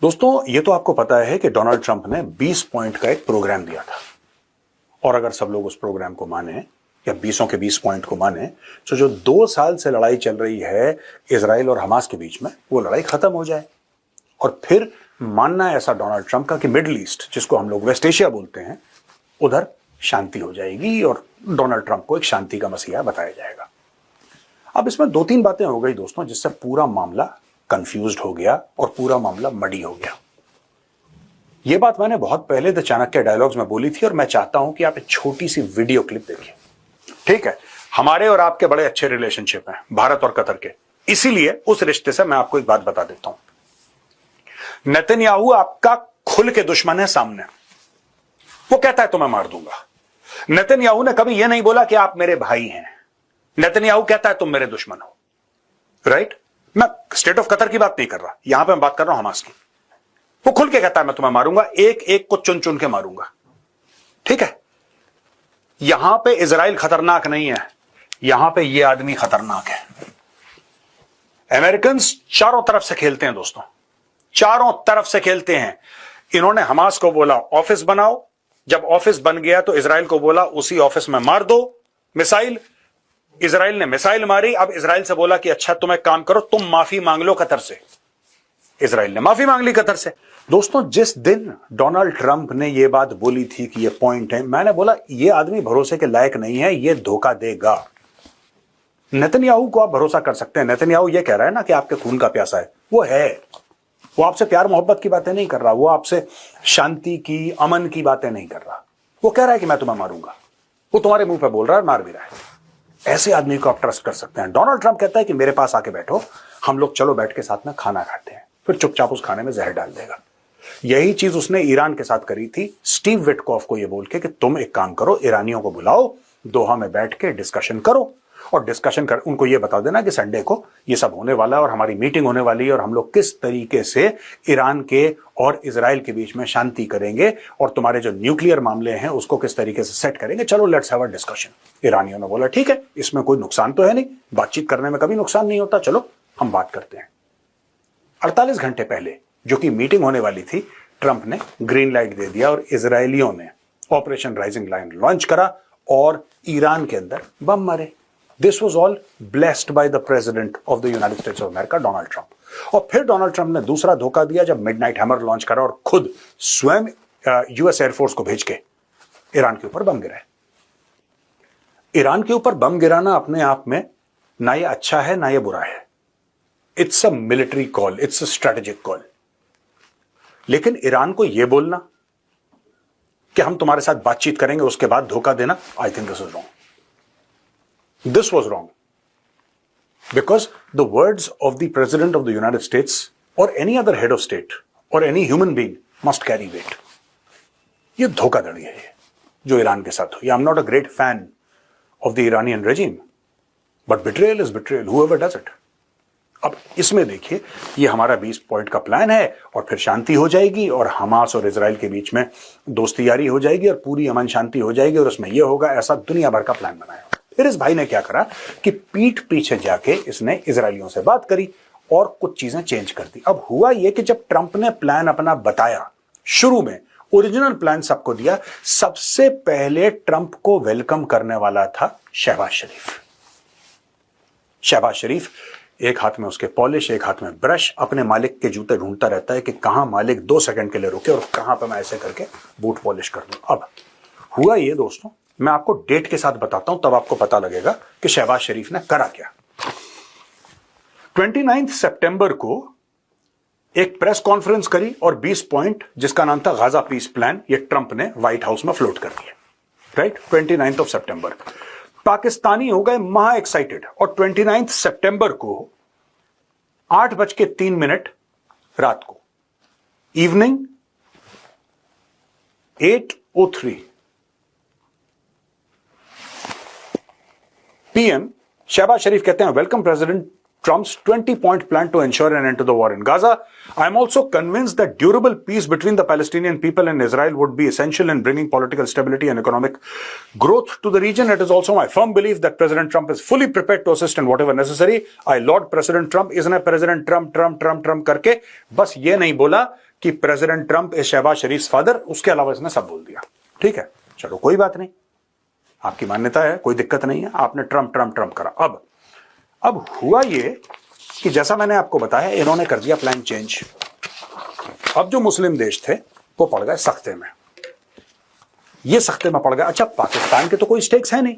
दोस्तों, ये तो आपको पता है कि डोनाल्ड ट्रंप ने 20 पॉइंट का एक प्रोग्राम दिया था और अगर सब लोग उस प्रोग्राम को माने या 20 के 20 पॉइंट को माने तो जो 2 साल से लड़ाई चल रही है इजराइल और हमास के बीच में, वो लड़ाई खत्म हो जाए। और फिर मानना है ऐसा डोनाल्ड ट्रंप का कि मिडिल ईस्ट, जिसको हम लोग वेस्ट एशिया बोलते हैं, उधर शांति हो जाएगी और डोनाल्ड ट्रंप को एक शांति का मसीहा बताया जाएगा। अब इसमें 2-3 बातें हो गई दोस्तों, जिससे पूरा मामला कंफ्यूज्ड हो गया और पूरा मामला मडी हो गया। यह बात मैंने बहुत पहले द चाणक्य डायलॉग्स में बोली थी और मैं चाहता हूं कि आप एक छोटी सी वीडियो क्लिप देखिए। ठीक है, हमारे और आपके बड़े अच्छे रिलेशनशिप हैं भारत और कतर के, इसीलिए उस रिश्ते से मैं आपको एक बात बता देता हूं। नेतन्याहू आपका खुल के दुश्मन है सामने, वो कहता है तो मैं मार दूंगा। नेतन्याहू ने कभी यह नहीं बोला कि आप मेरे भाई हैं। नेतन्याहू कहता है तुम मेरे दुश्मन हो, राइट? मैं स्टेट ऑफ कतर की बात नहीं कर रहा, यहां पे मैं बात कर रहा हूं हमास की। वो खुल के कहता है मैं तुम्हें मारूंगा, एक एक को चुन चुन के मारूंगा। ठीक है, यहां पे इजराइल खतरनाक नहीं है, यहां पे ये आदमी खतरनाक है। अमेरिकन चारों तरफ से खेलते हैं दोस्तों, चारों तरफ से खेलते हैं। इन्होंने हमास को बोला ऑफिस बनाओ, जब ऑफिस बन गया तो इजराइल को बोला उसी ऑफिस में मार दो मिसाइल। इजराइल ने मिसाइल मारी, अब इजराइल से बोला कि अच्छा तुम एक काम करो, तुम माफी मांग लो कतर से। इजराइल ने माफी मांग ली कतर से। दोस्तों, जिस दिन डोनाल्ड ट्रंप ने यह बात बोली थी कि यह पॉइंट है, मैंने बोला यह आदमी भरोसे के लायक नहीं है, यह धोखा देगा। नेतन्याहू को आप भरोसा कर सकते हैं। नेतन्याहू यह कह रहा है ना कि आपके खून का प्यासा है, वो है। वो आपसे प्यार मोहब्बत की बातें नहीं कर रहा, वो आपसे शांति की, अमन की बातें नहीं कर रहा। वो कह रहा है कि मैं तुम्हें मारूंगा, वो तुम्हारे मुंह पे बोल रहा है, मार भी रहा है। ऐसे आदमी को आप ट्रस्ट कर सकते हैं। डोनाल्ड ट्रंप कहता है कि मेरे पास आके बैठो, हम लोग चलो बैठ के साथ में खाना खाते हैं, फिर चुपचाप उस खाने में जहर डाल देगा। यही चीज उसने ईरान के साथ करी थी, स्टीव विटकॉफ को यह बोल के कि तुम एक काम करो, ईरानियों को बुलाओ, दोहा में बैठ के डिस्कशन करो और डिस्कशन कर उनको यह बता देना कि संडे को यह सब होने वाला है और हमारी मीटिंग होने वाली है और हम लोग किस तरीके से ईरान के और इजराइल के बीच में शांति करेंगे और तुम्हारे जो न्यूक्लियर मामले हैं उसको किस तरीके से सेट करेंगे। चलो लेट्स हैव अ डिस्कशन। ईरानियों ने बोला ठीक है, इसमें कोई नुकसान तो है नहीं, बातचीत करने में कभी नुकसान नहीं होता, चलो हम बात करते हैं। 48 घंटे पहले जो कि मीटिंग होने वाली थी, ट्रंप ने ग्रीन लाइट दे दिया और इजरायलियों ने ऑपरेशन राइजिंग लाइन लॉन्च करा और ईरान के अंदर बम मारे। This was all blessed by the president of the United states of America, Donald Trump. और फिर डोनाल्ड ट्रंप ने दूसरा धोखा दिया जब मिडनाइट हैमर लॉन्च करा और खुद स्वयं यूएस एयरफोर्स को भेज के ईरान के ऊपर बम गिराए। ईरान के ऊपर बम गिराना अपने आप में ना ये अच्छा है ना ये बुरा है। It's a military call, it's a strategic call. लेकिन ईरान को यह बोलना कि हम तुम्हारे साथ बातचीत करेंगे उसके बाद धोखा देना, I think this is wrong. This was wrong because the words of the President of the United States or any other head of state or any human being must carry weight. ये धोखाधड़ी है जो Iran के साथ हुई। I'm not a great fan of the Iranian regime, but betrayal is betrayal, whoever does it. अब इसमें देखिए, ये हमारा 20 पॉइंट का प्लान है और फिर शांति हो जाएगी और हमास और इजराइल के बीच में दोस्ती यारी हो जाएगी और पूरी अमन शांति हो जाएगी और उसमें यह होगा, ऐसा दुनिया भर का प्लान बनाया। फिर इस भाई ने क्या करा कि पीठ पीछे जाके इसने इजरायलियों से बात करी और कुछ चीजें चेंज कर दी। अब हुआ यह कि जब ट्रंप ने प्लान अपना बताया, शुरू में ओरिजिनल प्लान सबको दिया, सबसे पहले ट्रंप को वेलकम करने वाला था शहबाज शरीफ। शहबाज शरीफ एक हाथ में उसके पॉलिश, एक हाथ में ब्रश, अपने मालिक के जूते ढूंढता रहता है कि कहां मालिक 2 सेकंड के लिए रुके और कहां पे मैं ऐसे करके बूट पॉलिश कर दूं। अब हुआ ये दोस्तों, मैं आपको डेट के साथ बताता हूं, तब आपको पता लगेगा कि शहबाज शरीफ ने करा क्या। 29 सितंबर को एक प्रेस कॉन्फ्रेंस करी और 20 पॉइंट जिसका नाम था गाजा पीस प्लान, ये ट्रंप ने व्हाइट हाउस में फ्लोट कर दिया। राइट, 29 सितंबर। पाकिस्तानी हो गए महा एक्साइटेड और 29 सितंबर को 8:03 रात को, इवनिंग 8:03 PM, शहबाज शरीफ कहते हैं welcome president Trump's 20-point plan to ensure an end to the war in Gaza. I am also convinced that durable peace between the Palestinian people and Israel would be essential in bringing political stability and economic growth to the region. It is also my firm belief that President Trump is fully prepared to assist in whatever necessary. I laud President Trump. इसने President Trump करके बस ये नहीं बोला कि President Trump is Shehbaz Sharif father, उसके अलावा इसने सब बोल दिया। ठीक है, चलो कोई बात नहीं, आपकी मान्यता है, कोई दिक्कत नहीं है, आपने ट्रम्प करा। अब हुआ ये कि जैसा मैंने आपको बताया, इन्होंने कर दिया प्लान चेंज। अब जो मुस्लिम देश थे वो पड़ गए सख्ते में, ये सख्ते में पड़ गए। अच्छा, पाकिस्तान के तो कोई स्टेक्स है नहीं,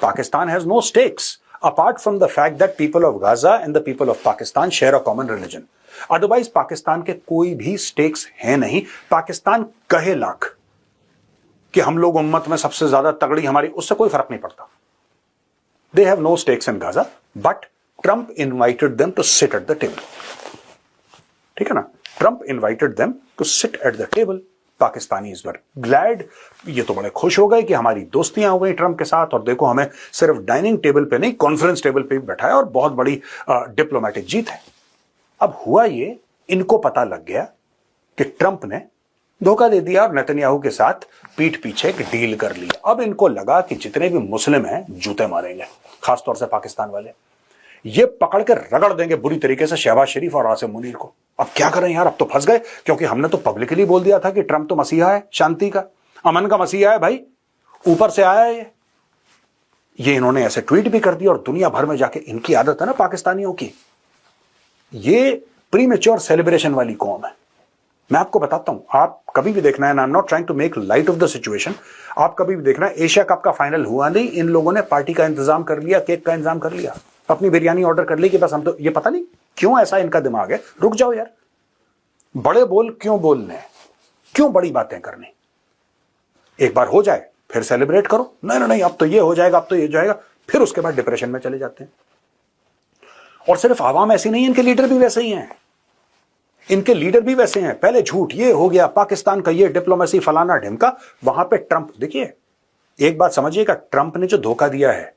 Pakistan has no stakes apart from the fact that people of Gaza and the people of Pakistan share a common religion. Otherwise Pakistan के कोई भी स्टेक्स है नहीं। पाकिस्तान कहे लाख कि हम लोग उम्मत में सबसे ज्यादा तगड़ी हमारी, उससे कोई फर्क नहीं पड़ता। They have no stakes in Gaza, but Trump invited them to sit at the table. ठीक है ना? Trump invited them to sit at the table. Pakistanis were glad. ये तो बड़े खुश हो गए कि हमारी दोस्तियां हो गई ट्रंप के साथ, और देखो हमें सिर्फ डाइनिंग टेबल पे नहीं, कॉन्फ्रेंस टेबल पे भी बैठाया, और बहुत बड़ी डिप्लोमेटिक जीत है। अब हुआ ये, इनको पता लग गया कि ट्रंप ने धोखा दे दिया और नेतन्याहू के साथ पीठ पीछे एक डील कर ली। अब इनको लगा कि जितने भी मुस्लिम हैं जूते मारेंगे, खासतौर से पाकिस्तान वाले, ये पकड़ के रगड़ देंगे बुरी तरीके से शहबाज शरीफ और आसिम मुनीर को। अब क्या करें यार, अब तो फंस गए, क्योंकि हमने तो पब्लिकली बोल दिया था कि ट्रंप तो मसीहा है, शांति का, अमन का मसीहा है भाई, ऊपर से आया है ये इन्होंने ऐसे ट्वीट भी कर दिया, और दुनिया भर में जाके, इनकी आदत है ना पाकिस्तानियों की, ये प्रीमेच्योर सेलिब्रेशन वाली कौम है। मैं आपको बताता हूं, आप कभी भी देखना है, I am not trying to make light of the situation, आप कभी भी देखना है, एशिया कप का फाइनल हुआ नहीं, इन लोगों ने पार्टी का इंतजाम कर लिया, केक का इंतजाम कर लिया, अपनी बिरयानी ऑर्डर कर ली कि बस हम तो, ये पता नहीं क्यों ऐसा इनका दिमाग है। रुक जाओ यार, बड़े बोल क्यों बोलने, क्यों बड़ी बातें करनी, एक बार हो जाए फिर सेलिब्रेट करो। नहीं, अब तो ये हो जाएगा, अब तो ये हो जाएगा, फिर उसके बाद डिप्रेशन में चले जाते हैं। और सिर्फ आवाम ऐसी नहीं है, इनके लीडर भी वैसे ही हैं, इनके लीडर भी वैसे हैं। पहले झूठ, ये हो गया पाकिस्तान का, ये डिप्लोमेसी फलाना ढिमका, वहां पे ट्रंप। देखिए एक बात समझिएगा, ट्रंप ने जो धोखा दिया है,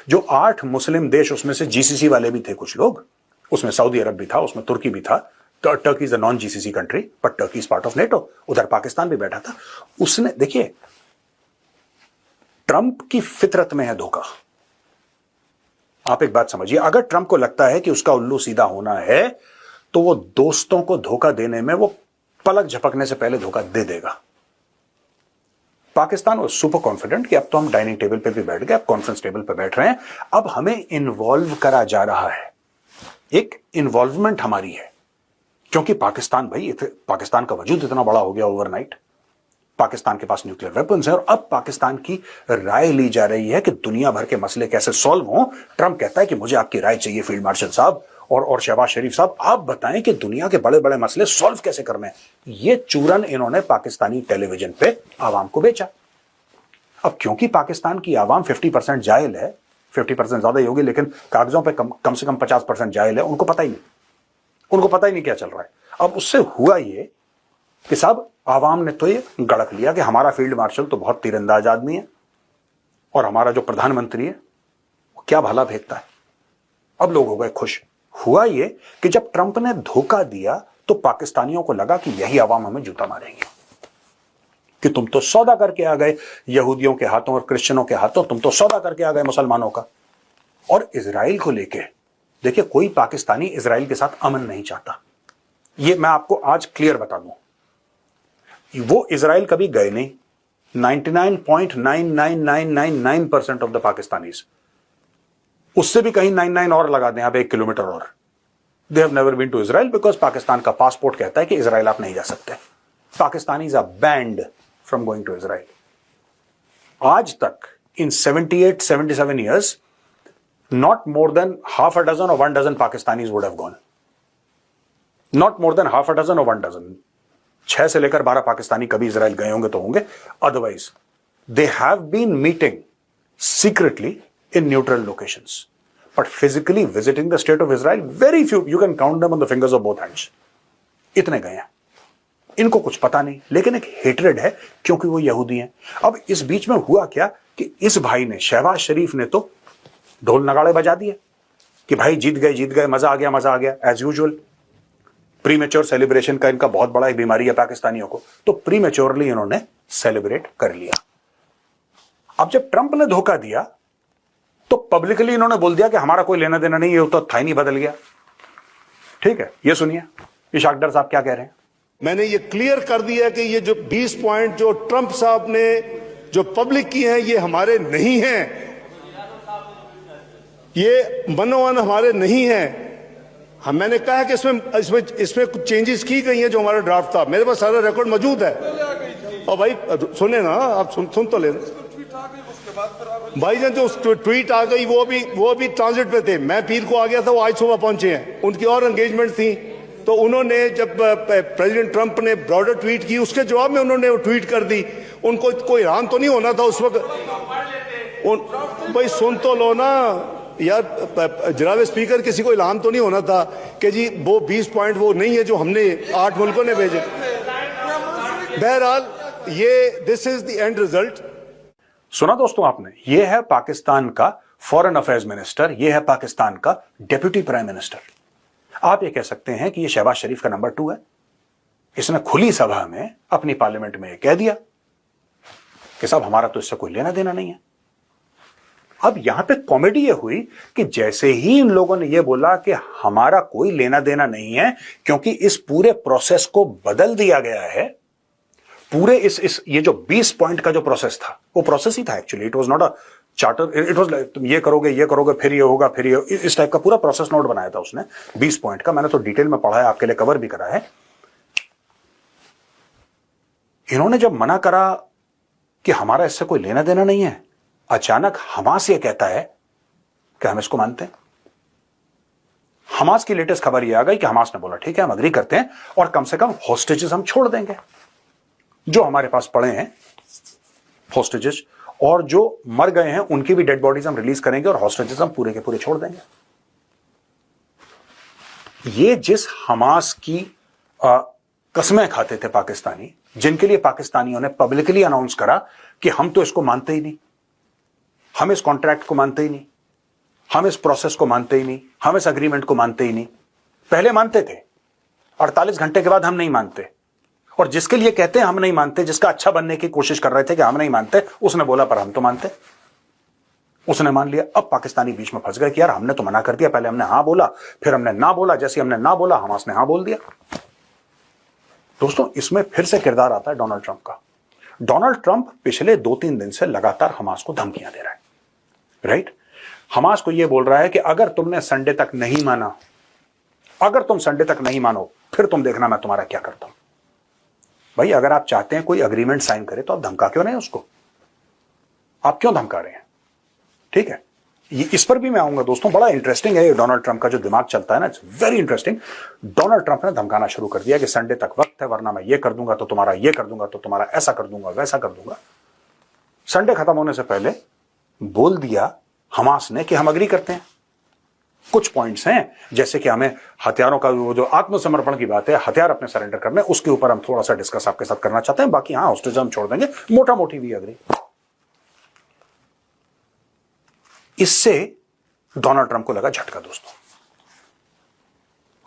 जो 8 मुस्लिम देश, उसमें से जीसीसी वाले भी थे कुछ लोग, उसमें सऊदी अरब भी था, उसमें तुर्की भी था, Turkey is a non GCC country but Turkey is part of NATO, उधर पाकिस्तान भी बैठा था। उसने, देखिए ट्रंप की फितरत में है धोखा। आप एक बात समझिए, अगर ट्रंप को लगता है कि उसका उल्लू सीधा होना है, तो वो दोस्तों को धोखा देने में, वो पलक झपकने से पहले धोखा दे देगा। पाकिस्तान वो सुपर कॉन्फिडेंट कि अब तो हम डाइनिंग टेबल पे भी बैठ गए, अब कॉन्फ्रेंस टेबल पे बैठ रहे हैं, अब हमें इन्वॉल्व करा जा रहा है, एक इन्वॉल्वमेंट हमारी है, क्योंकि पाकिस्तान भाई, पाकिस्तान का वजूद इतना बड़ा हो गया ओवरनाइट, पाकिस्तान के पास न्यूक्लियर वेपन्स है, और अब पाकिस्तान की राय ली जा रही है कि दुनिया भर के मसले कैसे सॉल्व हों। ट्रंप कहता है कि मुझे आपकी राय चाहिए फील्ड मार्शल साहब और शहबाज शरीफ साहब, आप बताएं कि दुनिया के बड़े बड़े मसले सॉल्व कैसे करने हैं। ये चूरन इन्होंने पाकिस्तानी टेलीविजन पे आवाम को बेचा। अब क्योंकि पाकिस्तान की आवाम 50% जाहिल है, 50% ज्यादा ही होगी, लेकिन कागजों पे कम से कम 50% जाहिल है, उनको पता ही नहीं क्या चल रहा है। अब उससे हुआ ये कि साहब आवाम ने तो ये गड़क लिया कि हमारा फील्ड मार्शल तो बहुत तीरंदाज आदमी है, और हमारा जो प्रधानमंत्री है वो क्या भला फेंकता है। अब लोग हो गए खुश। हुआ ये कि जब ट्रंप ने धोखा दिया तो पाकिस्तानियों को लगा कि यही आवाम हमें जूता मारेंगे, कि तुम तो सौदा करके आ गए यहूदियों के हाथों और क्रिश्चियनों के हाथों, तुम तो सौदा करके आ गए मुसलमानों का। और इजराइल को लेके, देखिए कोई पाकिस्तानी इजराइल के साथ अमन नहीं चाहता, ये मैं आपको आज क्लियर बता दूं। वो इजराइल कभी गए नहीं, 99.99999% ऑफ द पाकिस्तानीज, उससे भी कहीं 99 और लगा दें आप 1 किलोमीटर और, they have never been to Israel, because Pakistan का पासपोर्ट कहता है कि इजराइल आप नहीं जा सकते। Pakistanis are banned from going to Israel. आज तक इन 78-77 years not more than half a dozen or 1 dozen Pakistanis would have gone. Not more than half a dozen or 1 dozen. 6 से लेकर 12 पाकिस्तानी कभी इजराइल गए होंगे तो होंगे, otherwise they have been meeting secretly in neutral locations, but physically visiting the state of Israel, very few, you can count them on the fingers of both hands. इतने गए हैं, इनको कुछ पता नहीं, लेकिन एक हेट्रेड है क्योंकि वो यहूदी हैं। अब इस बीच में हुआ क्या कि इस भाई ने, शहबाज शरीफ ने तो ढोल नगाड़े बजा दिए, कि भाई जीत गए, मजा आ गया एज यूजुअल। प्रीमेच्योर सेलिब्रेशन का इनका बहुत बड़ा एक बीमारी है पाकिस्तानियों को, तो प्रीमेच्योरली इन्होंने सेलिब्रेट कर लिया। अब जब ट्रंप ने धोखा दिया तो पब्लिकली इन्होंने बोल दिया कि हमारा कोई लेना देना नहीं, ये तो था ही नहीं, बदल गया। ठीक है, ये सुनिए इशाक डार साहब क्या कह रहे हैं। मैंने ये क्लियर कर दिया कि ये जो 20 पॉइंट जो ट्रंप साहब ने जो पब्लिक की हैं ये हमारे नहीं हैं, ये मनोवन हमारे नहीं हैं। मैंने कहा कि इसमें कुछ चेंजेस की गई हैं जो हमारा ड्राफ्ट था, मेरे पास सारा रिकॉर्ड मौजूद है। और भाई सुने ना, आप सुन तो लेना भाईजान, जो ट्वीट आ गई वो भी ट्रांजिट पे थे। मैं पीर को आ गया था, वो आज सुबह पहुंचे हैं, उनकी और एंगेजमेंट थी। तो उन्होंने जब प्रेसिडेंट ट्रंप ने ब्रॉडर ट्वीट की, उसके जवाब में उन्होंने वो ट्वीट कर दी। उनको कोई हैरान तो नहीं होना था उस वक्त। भाई सुन तो लो ना यार, जनाब स्पीकर, किसी को ऐलान तो नहीं होना था कि जी वो 20 पॉइंट वो नहीं है जो हमने 8 मुल्कों ने भेजे। बहरहाल ये this is the end result. सुना दोस्तों आपने, ये है पाकिस्तान का फॉरेन अफेयर्स मिनिस्टर, ये है पाकिस्तान का डेप्यूटी प्राइम मिनिस्टर। आप ये कह सकते हैं कि ये शहबाज शरीफ का नंबर 2 है। इसने खुली सभा में अपनी पार्लियामेंट में कह दिया कि साहब हमारा तो इससे कोई लेना देना नहीं है। अब यहां पे कॉमेडी ये हुई कि जैसे ही इन लोगों ने ये बोला कि हमारा कोई लेना देना नहीं है क्योंकि इस पूरे प्रोसेस को बदल दिया गया है, पूरे इस ये जो 20 पॉइंट का जो प्रोसेस था वो प्रोसेस ही था actually. It was not a charter, it was तुम ये करोगे फिर ये होगा, फिर ये, इस टाइप का पूरा प्रोसेस नोट बनाया था उसने 20 पॉइंट का। मैंने तो डिटेल में पढ़ा है, आपके लिए कवर भी करा है। इन्होंने जब मना करा कि हमारा इससे कोई लेना देना नहीं है, अचानक हमास ये कहता है कि हम इसको मानते हैं। हमास की लेटेस्ट खबर यह आ गई कि हमास ने बोला ठीक है हम अग्री करते हैं और कम से कम हॉस्टेजेस हम छोड़ देंगे जो हमारे पास पड़े हैं हॉस्टेजेस, और जो मर गए हैं उनकी भी डेड बॉडीज हम रिलीज करेंगे और हॉस्टेजेस हम पूरे के पूरे छोड़ देंगे। ये जिस हमास की कस्में खाते थे पाकिस्तानी, जिनके लिए पाकिस्तानियों ने पब्लिकली अनाउंस करा कि हम तो इसको मानते ही नहीं, हम इस कॉन्ट्रैक्ट को मानते ही नहीं, हम इस प्रोसेस को मानते ही नहीं, हम इस अग्रीमेंट को मानते ही नहीं। पहले मानते थे, 48 घंटे के बाद हम नहीं मानते। और जिसके लिए कहते हैं हम नहीं मानते, जिसका अच्छा बनने की कोशिश कर रहे थे कि हम नहीं मानते, उसने बोला पर हम तो मानते, उसने मान लिया। अब पाकिस्तानी बीच में फंस गए कि यार हमने तो मना कर दिया, पहले हमने हां बोला, फिर हमने ना बोला, जैसे हमने ना बोला हमास ने हां बोल दिया। दोस्तों इसमें फिर से किरदार आता है डोनाल्ड ट्रंप का। डोनाल्ड ट्रंप पिछले 2-3 दिन से लगातार हमास को धमकियां दे रहा है, राइट। हमास को यह बोल रहा है कि अगर तुमने संडे तक नहीं माना, अगर तुम संडे तक नहीं मानो फिर तुम देखना मैं तुम्हारा क्या करता हूं। भाई अगर आप चाहते हैं कोई अग्रीमेंट साइन करे तो आप धमका क्यों नहीं उसको, आप क्यों धमका रहे हैं? ठीक है, इस पर भी मैं आऊंगा दोस्तों। बड़ा इंटरेस्टिंग है ये डोनाल्ड ट्रंप का जो दिमाग चलता है ना, it's very interesting. Donald Trump ने धमकाना शुरू कर दिया कि संडे तक वक्त है, वरना मैं ये कर दूंगा तो तुम्हारा ये कर दूंगा, तो तुम्हारा ऐसा कर दूंगा, वैसा कर दूंगा। संडे खत्म होने से पहले बोल दिया हमास ने कि हम अग्री करते हैं। कुछ पॉइंट्स हैं जैसे कि हमें हथियारों का वो जो आत्मसमर्पण की बात है, हथियार अपने सरेंडर करने, उसके ऊपर हम थोड़ा सा डिस्कस आपके साथ करना चाहते हैं। बाकी हाँ हॉस्टेज हम छोड़ देंगे, मोटा मोटी भी अग्री। इससे डोनाल्ड ट्रंप को लगा झटका दोस्तों,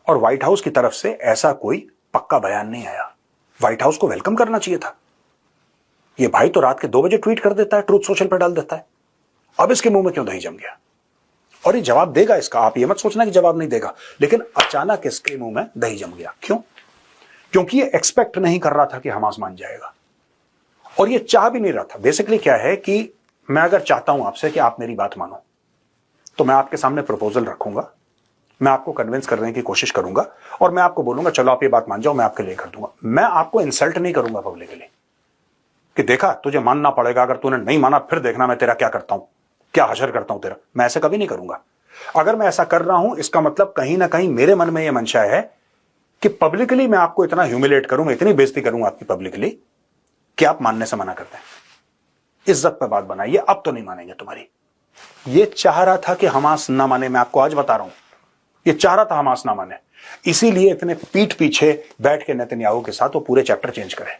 और व्हाइट हाउस की तरफ से ऐसा कोई पक्का बयान नहीं आया। व्हाइट हाउस को वेलकम करना चाहिए था। ये भाई तो रात के 2 बजे ट्वीट कर देता है, ट्रूथ सोशल पर डाल देता है। अब इसके मुंह में क्यों दही जम गया? और ये जवाब देगा इसका, आप ये मत सोचना कि जवाब नहीं देगा, लेकिन अचानक इसके मुंह में दही जम गया। क्यों? क्योंकि ये एक्सपेक्ट नहीं कर रहा था कि हमास मान जाएगा, और ये चाह भी नहीं रहा था। बेसिकली क्या है कि मैं अगर चाहता हूं आपसे कि आप मेरी बात मानो, तो मैं आपके सामने प्रपोजल रखूंगा, मैं आपको कन्विंस करने की कोशिश करूंगा, और मैं आपको बोलूंगा चलो आप ये बात मान जाओ, मैं आपके लिए कर दूंगा। मैं आपको इंसल्ट नहीं करूंगा पब्लिकली कि देखा तुझे मानना पड़ेगा, अगर तूने नहीं माना फिर देखना मैं तेरा क्या करता हूं, क्या हशर करता हूं तेरा। मैं ऐसे कभी नहीं करूंगा। अगर मैं ऐसा कर रहा हूं इसका मतलब कहीं ना कहीं मेरे मन में यह मंशा है कि पब्लिकली मैं आपको इतना ह्यूमिलेट करूंगा, इतनी बेइज्जती करूंगा आपकी पब्लिकली कि आप मानने से मना करते हैं। इज्जत पे बात बनाइए, अब तो नहीं मानेंगे तुम्हारी। ये चाह रहा था कि हमास ना माने, मैं आपको आज बता रहा हूं, ये चाह रहा था हमास ना माने, इसीलिए इतने पीठ पीछे बैठ के नेतन्याहू के साथ वो पूरे चैप्टर चेंज करे।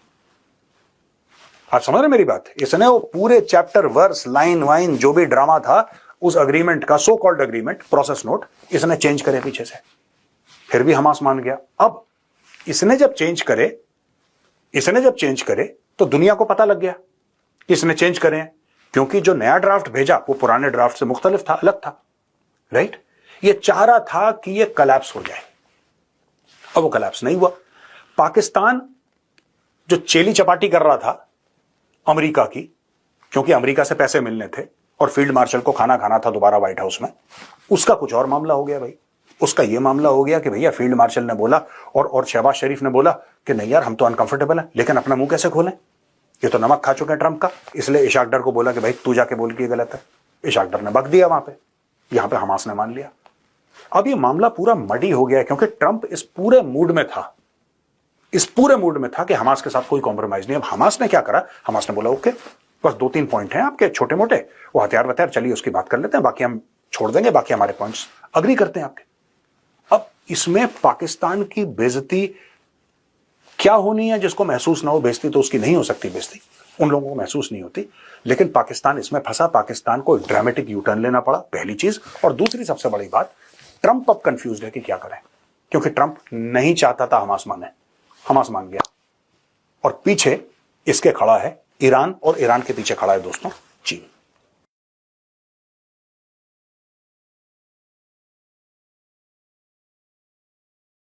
आप समझ रहे मेरी बात? इसने वो पूरे चैप्टर, वर्स, लाइन वाइन जो भी ड्रामा था उस अग्रीमेंट का, so called agreement, process note, इसने चेंज करे पीछे से। फिर भी हमास मान गया। अब इसने जब चेंज करे तो दुनिया को पता लग गया कि इसने चेंज करे हैं, क्योंकि जो नया ड्राफ्ट भेजा वो पुराने ड्राफ्ट से मुख्तलिफ था, अलग था, राइट। ये चाह रहा था कि ये कलैप्स हो जाए। अब वो कलैप्स नहीं हुआ। पाकिस्तान जो चेली चपाटी कर रहा था अमेरिका की, क्योंकि अमेरिका से पैसे मिलने थे और फील्ड मार्शल को खाना खाना था दोबारा व्हाइट हाउस में, उसका कुछ और मामला हो गया भाई। उसका यह मामला हो गया कि भैया फील्ड मार्शल ने बोला और शहबाज शरीफ ने बोला कि नहीं यार हम तो अनकंफर्टेबल हैं, लेकिन अपना मुंह कैसे खोलें, ये तो नमक खा चुके हैं ट्रंप का। इसलिए इशाक डार को बोला कि भाई तू जाके बोल के गलत है। इशाक डार ने बक दिया वहां पे, यहां पे हमास ने मान लिया। अब ये मामला पूरा मडी हो गया, क्योंकि ट्रंप इस पूरे मूड में था कि हमास के साथ कोई कॉम्प्रोमाइज नहीं। अब हमास ने क्या करा, हमास ने बोला ओके, बस 2-3 पॉइंट हैं आपके छोटे मोटे, वो हथियार चलिए उसकी बात कर लेते हैं, बाकी हम छोड़ देंगे, बाकी हमारे पॉइंट्स अग्री करते हैं आपके। अब इसमें पाकिस्तान की बेइज्जती क्या होनी है जिसको महसूस ना हो। बेइज्जती तो उसकी नहीं हो सकती, बेइज्जती उन लोगों को महसूस नहीं होती, लेकिन पाकिस्तान इसमें फंसा। पाकिस्तान को ड्रामेटिक यू टर्न लेना पड़ा, पहली चीज। और दूसरी सबसे बड़ी बात, ट्रंप अब कंफ्यूज है कि क्या करें, क्योंकि ट्रंप नहीं चाहता था हमास माने, हमास मान गया। और पीछे इसके खड़ा है ईरान, और ईरान के पीछे खड़ा है दोस्तों चीन।